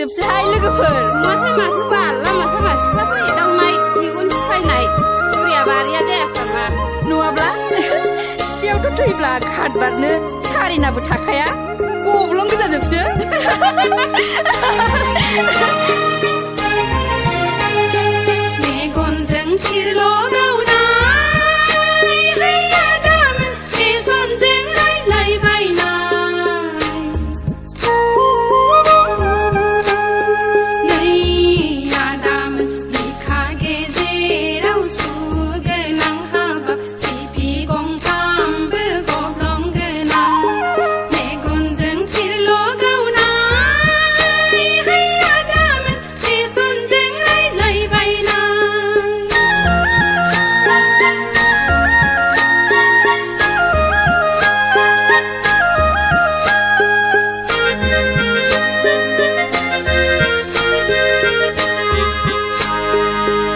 जोबसैहाय लोगोफोर माथो बाल लामा सामा सिख्लाफोर एदावनाय मेगन सायनाय बुरिया बारिया जायाखै मा नङाब्ला सिफियावथ' थैब्ला खादबारनो सारेनाबो थाखाया गब्लं गोजा जोबसो मेगनजों थिरल' गावनाय हैया दामोन फेसनजों रायज्लायबायनाय नै आदामोन बिखा गेजेराव सुगोनां हाबा सिफि गंथामबो गब्लं गोनां मेगनजों थिरल' गावनाय हैया दामोन फेसनजों रायज्लायबायनाय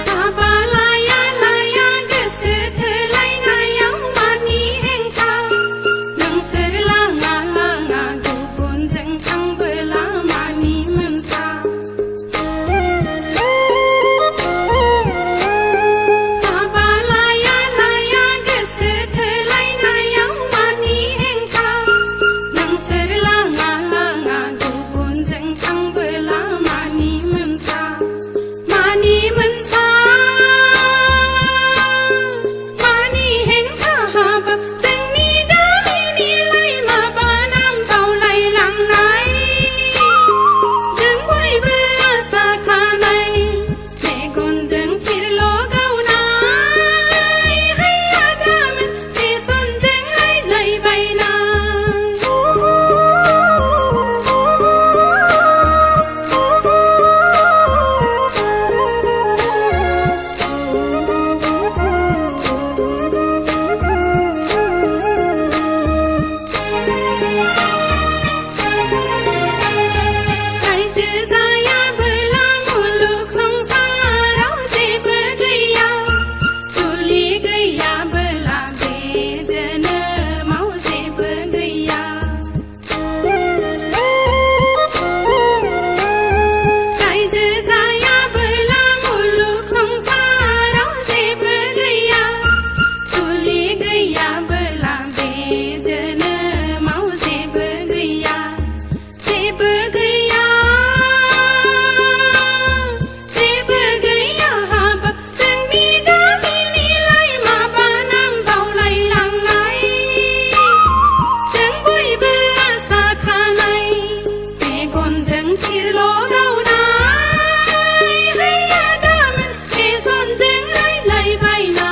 हाबा लाया लाया गोसो थोलायनायाव मानि हेंथा नोंसोर लाङा लाङा गुबुनजों थांबोला मानि मोनसा हाबा लाया लाया गोसो थोलायनायाव मानि हेंथा नोंसोर लाङा लाङा गुबुनजों थांबोला मानि मोनसा मानि मोनसा मानि हेंथा हाबा जोंनि गामिनिलाय माबा नाम बावलायलांनाय जों बयबो आसा थानाय मेगनजों थिरल' गावनाय हैया दामोन फेसनजों रायज्लायबायनाय रायजो जायाबोला मुलुग संसाराव जेबो गैया जुलि गैयाबोला बे जोनोमाव जेबो गैया रायजो जायाबोला मुलुग संसाराव जेबो गैया जुलि गैयाबोला बे जोनोमाव जेबो गैया जेबो गैया जेबो गैया हाबा जोंनि गामिनिलाय माबा नाम बावलायलांनाय जों बयबो आसा थानाय मेगनजों थिरल' गावनाय हैया दामोन फेसनजों रायज्लायबायनाय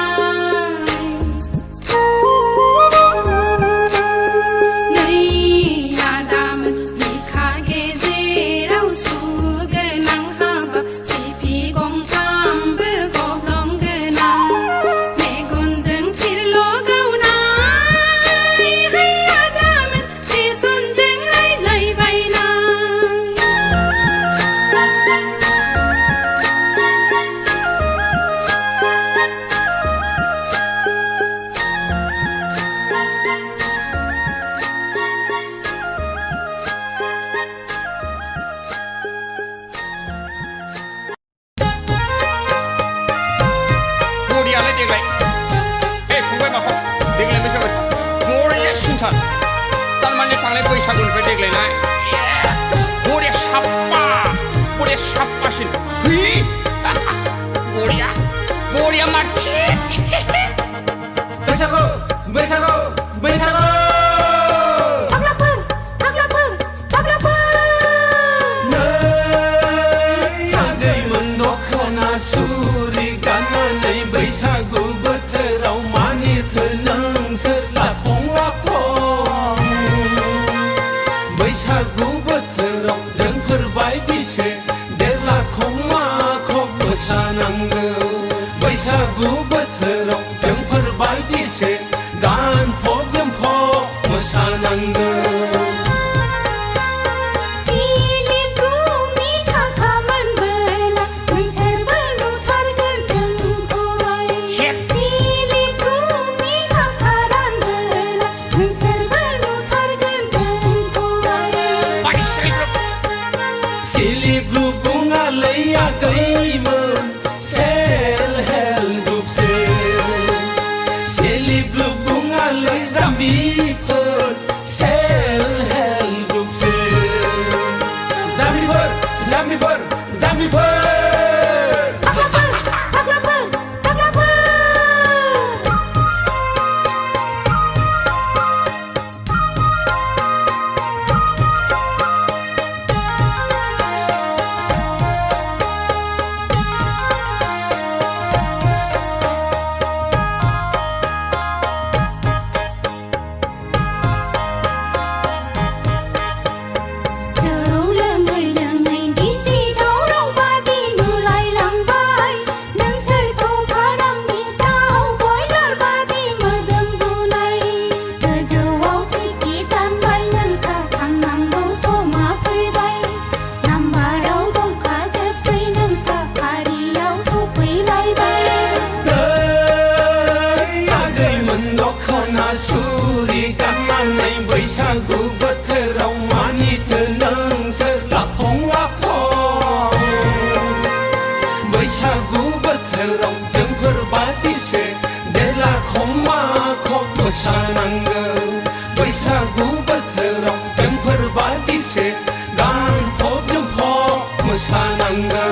नै आदामोन बिखा गेजेराव सुगोनां हाबा सिफि गंथामबो गब्लं गोनां मेगनजों थिरल' गावनाय हैया दामोन फेसनजों रायज्लायबायनाय बरियालाय देग्लाय फंबाय माखौ देग्लाय बैसागु बरिया सिन्थार थारमाने थांनाय बैसागुनिफ्राय देग्लायनाय बरिया साफ्फासिन बरिया बरिया मारथि बैसागु बैसागु बैसागु नै आगैमोन दख'ना सुरि गाननानै बैसागु बोथोराव मानिथो नोंसोर लाथं लाथं बैसागु बोथोराव जोंफोर बायदिसो देरलाखं माखं मोसानांगौ बैसागु बोथोराव जोंफोर बायदिसो गानफब जोमफब मोसानांगौ सिलिफुंनि थाखा मोनबोला नोंसोरबो नुथारगोन जोंखौहाय सिलिफुंनि थाखा रानबोला नोंसोरबो नुथारगोन जोंखौहाय सिलिब्रु दख'ना सुरि गाननानै बैसागु बोथोराव मानिथो नोंसोर लाफं लाफं बैसागु बोथोराव जोंफोर बादिसो देलाखं माखं मोसानांगौ बैसागु बोथोराव जोंफोर बादिसो गानफब जोमफब मोसानांगौ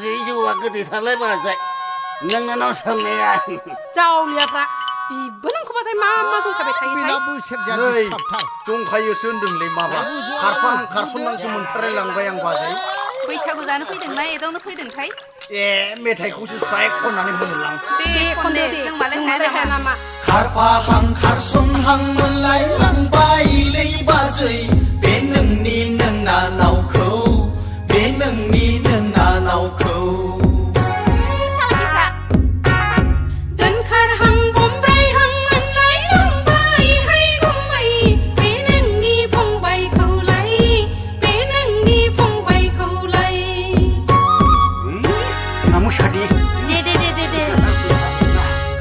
Gì chú à cứ thì thằng lấy bà dậy nhưng nó sầm này à जावलियाफ्रा बिबो नोंखौबा थाय मा मा जंखाबाय थायो थाय नै जंखायोसो होनदोंलै माबा खारफां खारसननांसो मोनथारलायलांबाय आं बाजै बैसागु जानो फैदोंना एदावनो फैदोंथाय ए मेथाइखौसो स्राय खननानै होनोलां दे खनदे जों मालाय हाया नामा खारफाहां खारसनहां मोनलायलांबायलै बाजै बे नोंनि नोंनानावखौ बे नोंनि नोंनानावखौ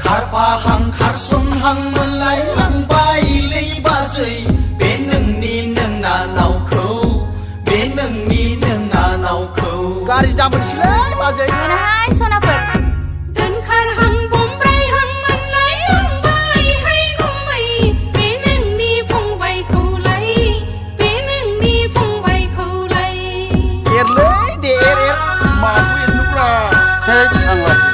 खारफाहां खारसनहां मोनलायलांबायलै बाजै बे नोंनि नोंनानावखौ बे नोंनि नोंनानावखौ गारि जाबोनोसैलै बाजै मोनाहाय सनाफोर दोनखारहां बमब्रायहां मोनलायलांबायहाय गुमै बे नोंनि फंबायखौलाय बे नोंनि फंबायखौलाय एरलै दे एर माखौ एरनोब्रा Thế thằng là gì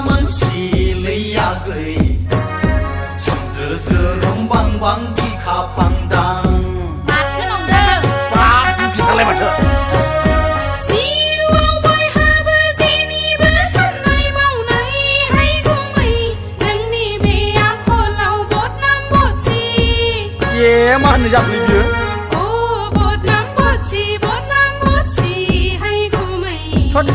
मोनसी लैयागै सोमज्रो रंबांबां बिखा फांदां माथो नंदों बाब दुखिथारलाय माथो जिउआव बयहाबो जेनिबो साननाय मावनायहाय गुमै नोंनि बे आखलाव बदनाम बदसि ए मा होननो जाखो बियो अ बदनाम बदसि हाय गुमै थोद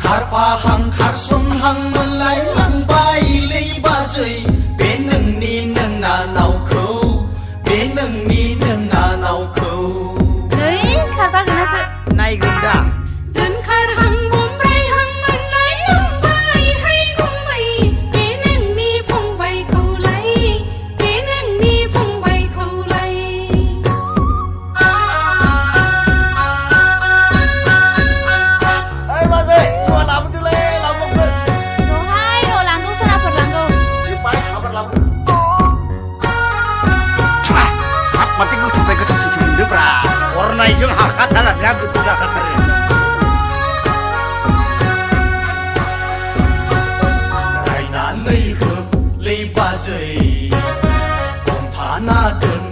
खारफाहां खारसनहां मोनलायलांबायलै बाजै बे नोंनि नोंनानावखौ बे नोंनि नोंनानावखौ नै खारफागोनासो नायगोन दा दोनखारहां बमब्रायहां मोनलायलांबायहाय गुमै बे नोंनि फंबायखौलाय बे नोंनि फंबायखौलाय ओइ बाजै जुवा लाबोदोलै लाबोगोन र'हाय र' लांगौ सनाफोर लांगौ बे बाय खाबार लाबो छुआ हाब माथो गोथावनिफ्राय गोथावसिनसो मोनदोंब्रा सरनायजों हाखाथारा बिराद गोथाव जाखाथारो रायनानै होलै बाजै हमथाना दोन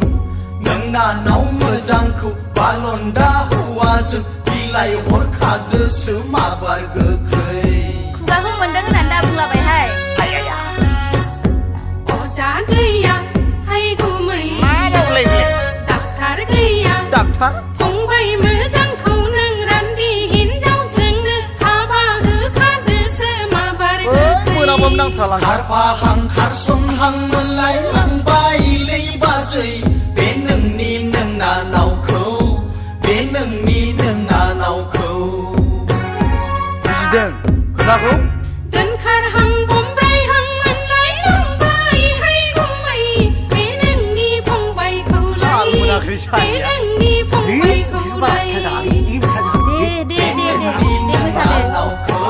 नोंनानाव मोजांखौ बालन्दा हौवाजों बिलाइ हरखादोसो माबार गोख्रै खुगाखौ मोनदों होननानै दा बुंलाबायहाय आया अजा गैया हाय गुमै मा मावलाय डाक्टार गैया डाक्टार फंबाय मोजांखौ नों रान्दि हिनजावजोंनो हाबा होखादोसो माबार गोख्रै मोनाबाबो नांथारलांगोन खारफाहां खारसनहां मोनलायलांबायलै बाजै बे नोंनि नोंना नावखौ बे नोंनि नोंना नावखौ बुजिदों खोथाखौ दोनखारहां बमब्रायहां मोनलायलांबायहाय गुमै बे नोंनि फंबायखौलाय आं मोनाखै बे सानैया नोंनि फंबायखौलाय दे मोसादो नावखौ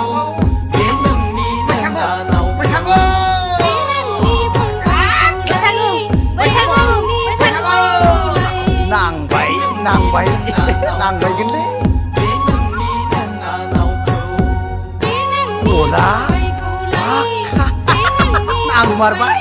बे नोंनि नोंना नावखौ नांबाय नांबायगोनलै बे नोंनि नोंना नावखौ गला आं मारबाय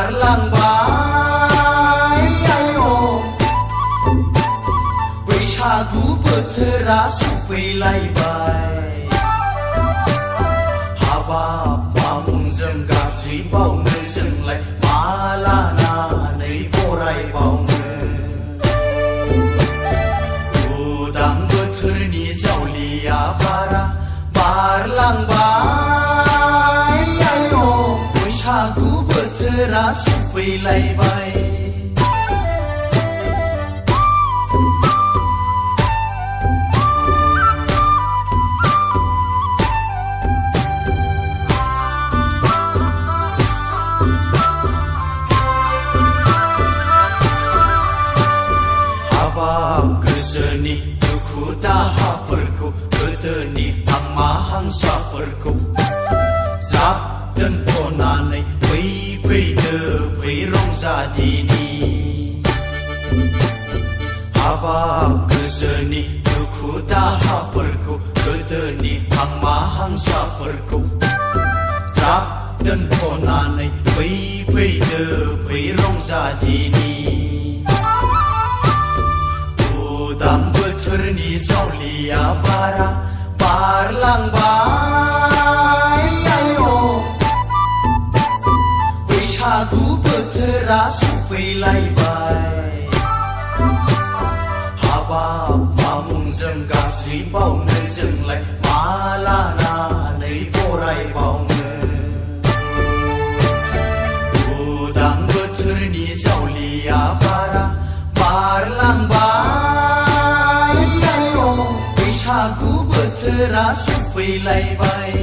बारलांबाय आय' बैसागु बोथोरा सफैलायबाय हाबाब मामुंजों गाज्रि बावनो जोंलाय मा लानानै बरायबावनो उदां बोथोरनि जावलिया बारा बारलांबाय आय' बैसागु बोथोरा सफैलायबाय गोसोनि दुखु दाहाफोरखौ गोदोनि हांमा हांसाफोरखौ ज्राब दोनथ'नानै फै फैदो फै रंजादिनि हाबाब गोसोनि दुखु दाहाफोरखौ गोदोनि हांमा हांसाफोरखौ ज्राब दोनथ'नानै फै फैदो फै रंजादिनि उदां बोथोरनि जावलिया बारा बारलांबाय आय' बैसागु बोथोरा सफैलायबाय हाबाब मामुंजों गाज्रि बावनो जोंलाय मा लानानै बरायबावनो उदां बोथोरनि जावलिया बारा बारलांबाय आय' बैसागु बोथोरा सफैलायबाय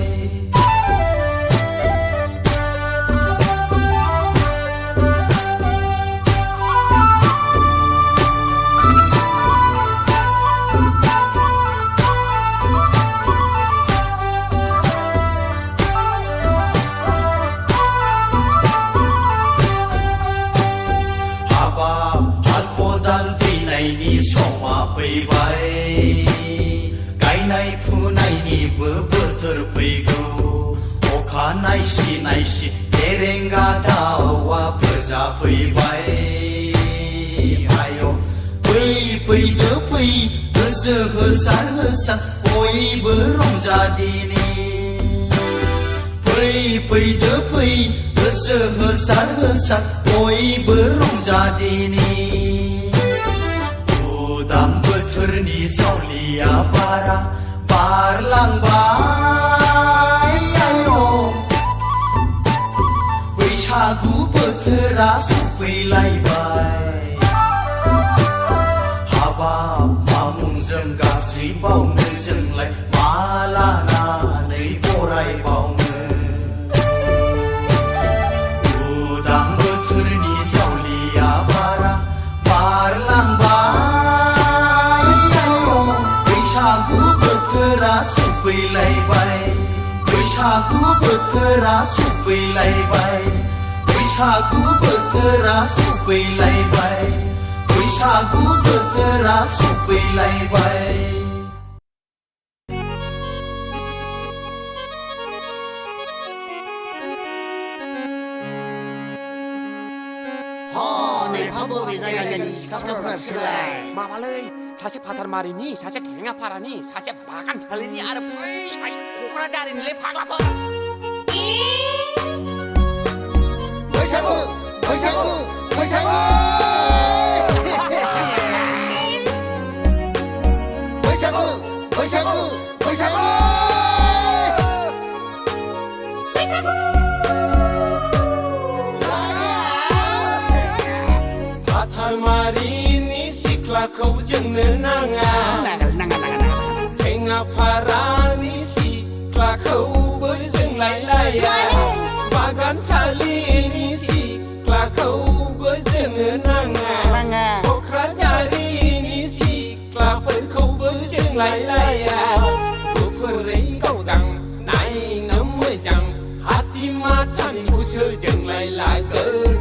समा फैबाय गायनाय फुनायनिबो बोथोर फैगौ अखा नायसि नायसि एरेंगा दाउआ फोजाफैबाय आय' फै फैदो फै गोसो होसार होसार बयबो रंजादिनि फै फैदो फै गोसो होसार होसार बयबो रंजादिनि उदां बोथोरनि जावलिया बारा बारलांबाय आय' बैसागु बोथोरा सफैलायबाय हाबाब मामुंजों गाज्रि बावनो जोंलाय मा लानानै बरायबावनो उदां बोथोरनि जावलिया बारा बारलांबाय बैसागु बोथोरा सफैलायबाय बैसागु बोथोरा सफैलायबाय बैसागु बोथोरा सफैलायबाय बैसागु बोथोरा सफैलायबाय माबालै सासे फाथारमारिनि सासे थेङाफारानि सासे बागानसालिनि आरो बै क'क्राझारनिलै फाग्लाफोर बैसागु बैसागु बैसागु बैसागु बैसागु बैसागु फाथारमारिनि सिख्लाखौ जोंनो नाङा थेङाफारानि सिख्लाखौबो जोंलायलाया बागानसालिनि सिख्लाखौबो जोंनो नाङा क'क्राझारिनि सिख्लाफोरखौबो जोंलायलाया गुफुरै गावदां नायनो मोजां हाथिमाथानिखौसो जोंलाय लागोन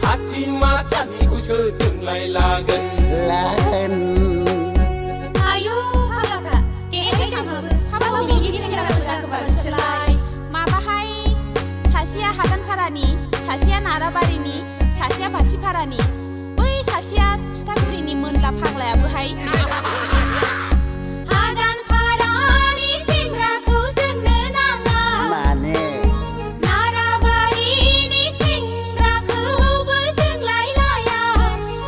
हाथिमाथानिखौसो जोंलाय लागोन आयु फाग्लाफ्रा देहाय थांबाबो हाबाबो बिदि सेंग्राफोरा गोबां बिसोरलाय माबाहाय सासेया हादानफारानि सासेया नाराबारिनि फारानि बै सासेया थिथागुरिनि मोनला फाग्लायाबोहाय हादान फारानि सेंग्राखौ जोंनो नाङा माने नाराबारिनि सेंग्राखौबो जोंलाय लाया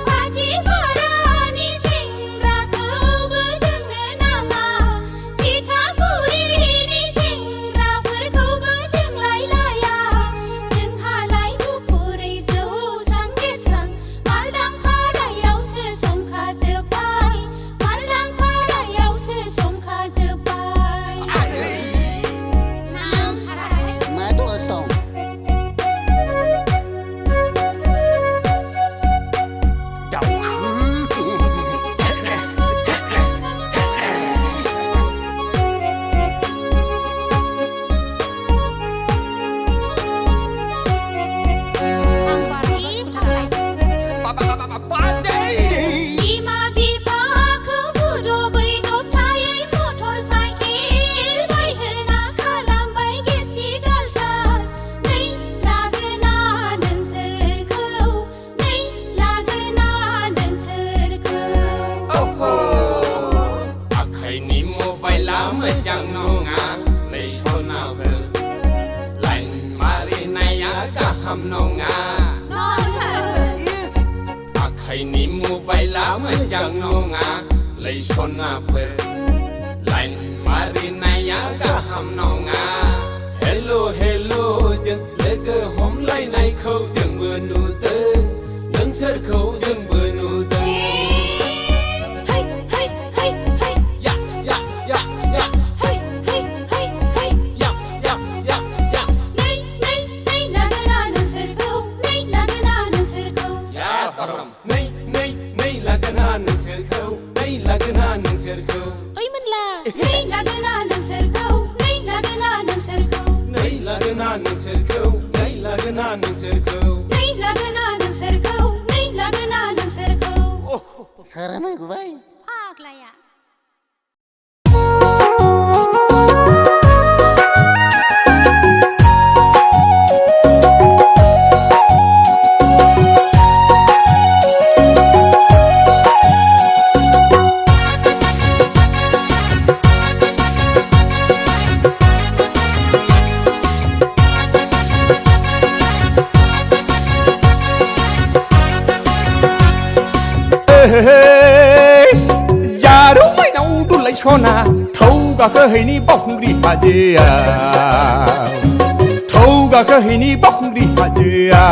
पाथिफारानि सेंग्राखौबो जोंनो नाङा थिथागुरिनि सेंग्राफोरखौबो जोंलाय लाया जोंहालाय गुफुरै जौस्रां गेस्रां मालदां फारायावसो संखाजोब्बाय मालदां फारायावसो संखाजोब्बाय नामफाराहाय मा दस दं आं बारनि फारालाय बिमा बिफाखौ बुदबै दबथायै मटर साइकेल बायहोना खालामबाय गेस्टिक आलसार नै लागोना नोंसोरखौ नै लागोना नोंसोरखौ आखाइनि मबाइला मोजां नङा लैसनाफोर लाइन मारिनाया गाहाम नङा आखाइनि मबाइला मोजां नङा लैसनाफोर लाइन मारिनाया गाहाम नङा हेल' हेल' जों लोगो हमलायनायखौ जोंबो नुदों नोंसोरखौ जोंबो नुदों है है है है या या या या है है है है या या या या नै नै नै लागोना नोंसोरखौ नै लागोना नोंसोरखौ या धरम नै नै नै लागोना नोंसोरखौ नै लागोना नोंसोरखौ ओइ मोनला नै लागोना नोंसोरखौ नै लागोना नोंसोरखौ नै लागोना नोंसोरखौ नै लागोना नोंसोरखौ नै लागोना नोंसोरखौ नै लागोना नोंसोरखौ सारामाय गुबाय फाग्लाया जारौ माइनाव दुलाय सना थौ गाखोहैनि बावखुंग्रि हाजोआ थौ गाखोहैनि बावखुंग्रि हाजोआ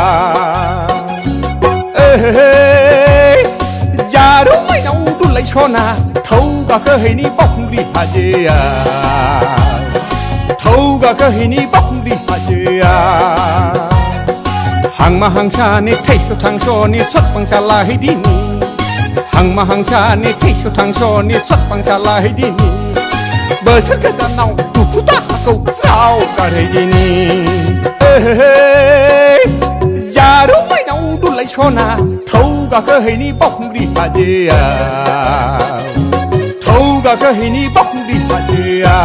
जारौ माइनाव दुलाय सना थौ गाखोहैनि बावखुंग्रि हाजोआ थौ गाखोहैनि बावखुंग्रि हाजोआ हांमा हांसानि थैस' थांस'नि सतबांसा लाहैदिनि हांमा हांसानि थैस' थांस'नि सतबांसा लाहैदिनि बोसोर गोदानाव दुखु दाहाखौ ज्राव गारहैदिनि जारौ माइनाव दुलाय सना थौ गाखोहैनि बावखुंग्रि हाजोआ थौ गाखोहैनि बावखुंग्रि हाजोआ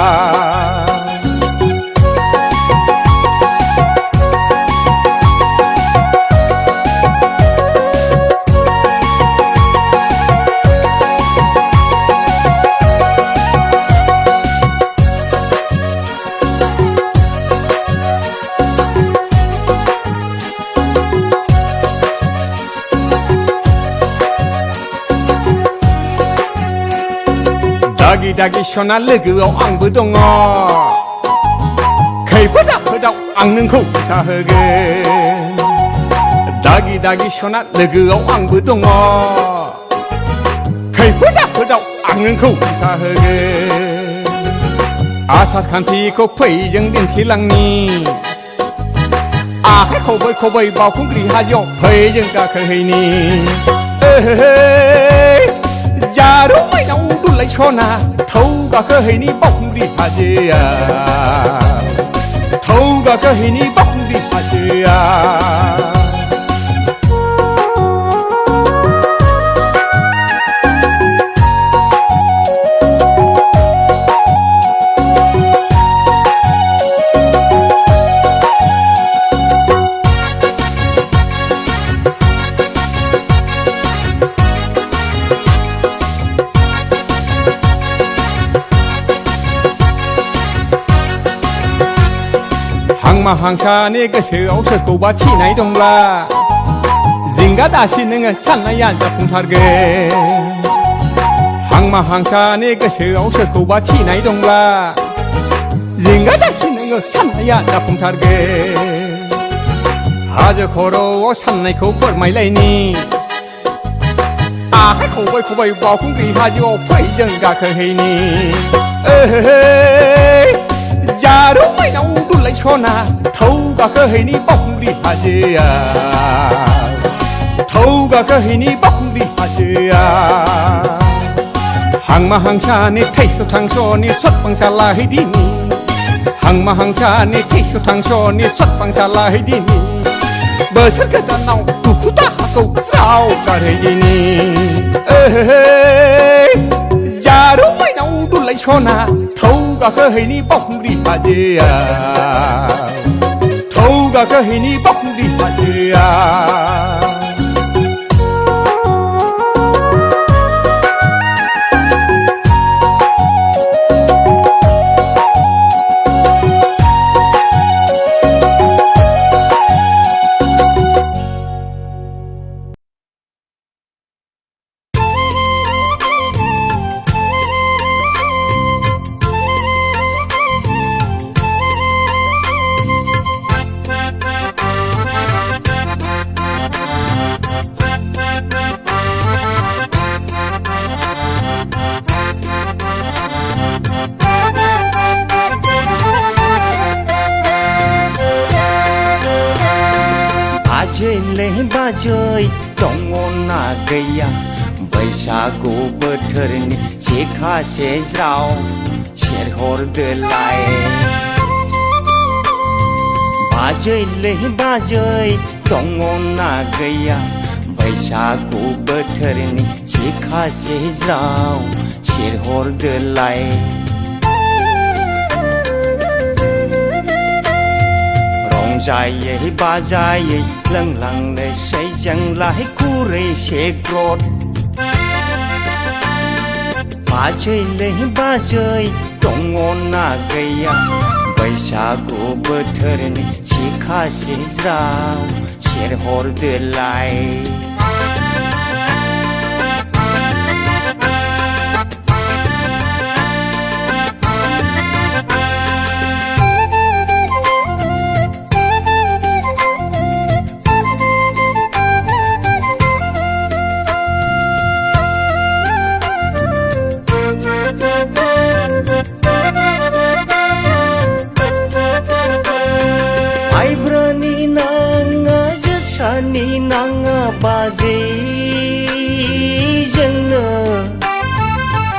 दागि दागि सना लोगोआव आंबो दङ खैफोद आफोदाव आं नोंखौ खोथा होगोन दागि दागि सना लोगोआव आंबो दङ खैफोद आफोदाव आं नोंखौ खोथा होगोन आसार खान्थिखौ फै जों दिन्थिलांनि आखाइ खबै खबै बावखुंग्रि हाजोआव फै जों गाखोहैनि जारौ माइनाव दुलाय सना थौ गाखोहैनि बावखुंग्रि हाजोआ थौ गाखोहैनि बावखुंग्रि हाजोआ हांमा हांसानि गोसोआव सोरखौबा थिनाय दंब्ला जिंगा दासि नोङो साननाया जाफुंथारगोन हांमा हांसानि गोसोआव सोरखौबा थिनाय दंब्ला जिंगा दासि नोङो साननाया जाफुंथारगोन हाजो खर'आव साननायखौ फोरमायलायनि आखाइ खबाय खबाय बावखुंग्रि हाजोआव फै जों गाखोहैनि जारौ माइनाव दुलाय सना थौ गाखोहैनि बावखुंग्रि हाजोआव थौ गाखोहैनि बावखुंग्रि हाजोआव हांमा हांसानि थैस' थांस'नि सतबांसा लाहैदिनि हांमा हांसानि थैस' थांस'नि सतबांसा लाहैदिनि बोसोर गोदानाव दुखु दाहाखौ ज्राव गारहैदिनि जारौ माइनाव दुलाय सना थौ गाखोहैनि बावखुंग्रि हाजोआव थौ गाखोहैनि बावखुंग्रि हाजोआव बाजै दङना गैया बैसागु बोथोरनि सिखासे ज्राव सेरहरदोलाय बाजैलै बाजै दङना गैया बैसागु बोथोरनि सिखासे ज्राव सेरहरदोलाय रंजायै बाजायै लोंलांनोसै जोंलाय खुरैसे ग्रद बाजैलै बाजै दङना गैया बैसागु बोथोरनि सिखासे ज्राव सेरहरदोलाय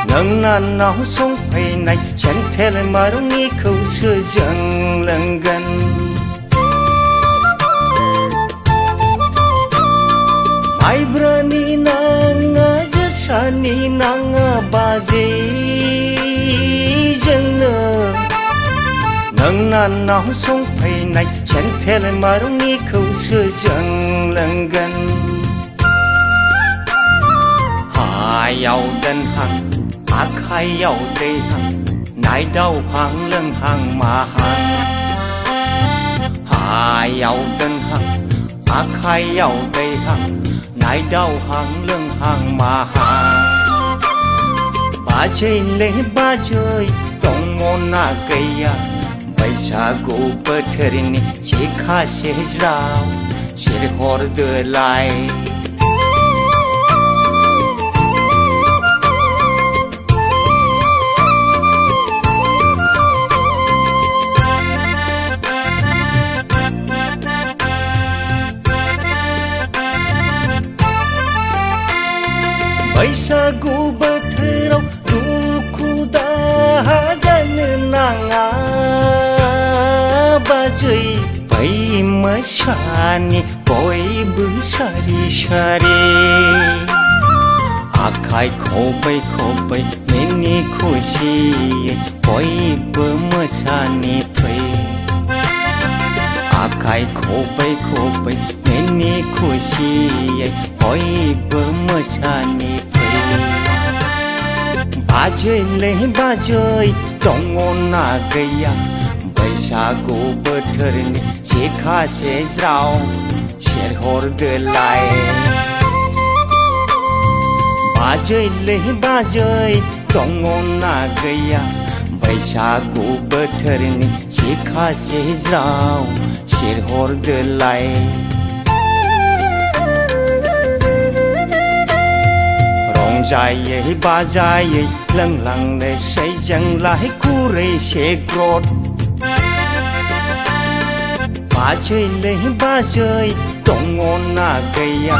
नोंनानाव संफैनाय सेन्थेल मारुनिखौसो जों लोंगोन माइब्रानि नाङा जोसानि नाङा बाजै जोंनो नोंनानाव संफैनाय सेन्थेल मारुनिखौसो जों लोंगोन हायाव दोनहां आखाइयाव दैहां नायदावहां लोंहां माहां हायाव दोनहां आखाइयाव दैहां नायदावहां लोंहां माहां बाजैलै बाजै दङना गैया बैसागु बोथोरनि सिखासे ज्राव सेरहरदोलाय बैसागु बोथोराव दुखु दाहा जानो नाङा बाजै बै मोसानि बयबो सारि सारि आखाइ खबै खबै मिनि खुसियै बयबो मोसानि फै आखाइ खबै खबै मिनि खुसियै बयबो मोसानि फै बाजैलै बाजै दङना गैया बैसागु बोथोरनि सिखासे ज्राव सेरहरदोलाय बाजैलै बाजै दङना गैया बैसागु बोथोरनि सिखासे ज्राव सेरहरदोलाय रंजायै बाजायै लोंलांनोसै जोंलाय खुरैसे ग्रद बाजैलै बाजै दङना गैया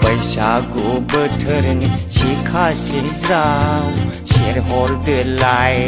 बैसागु बोथोरनि सिखासे ज्राव सेरहरदोलाय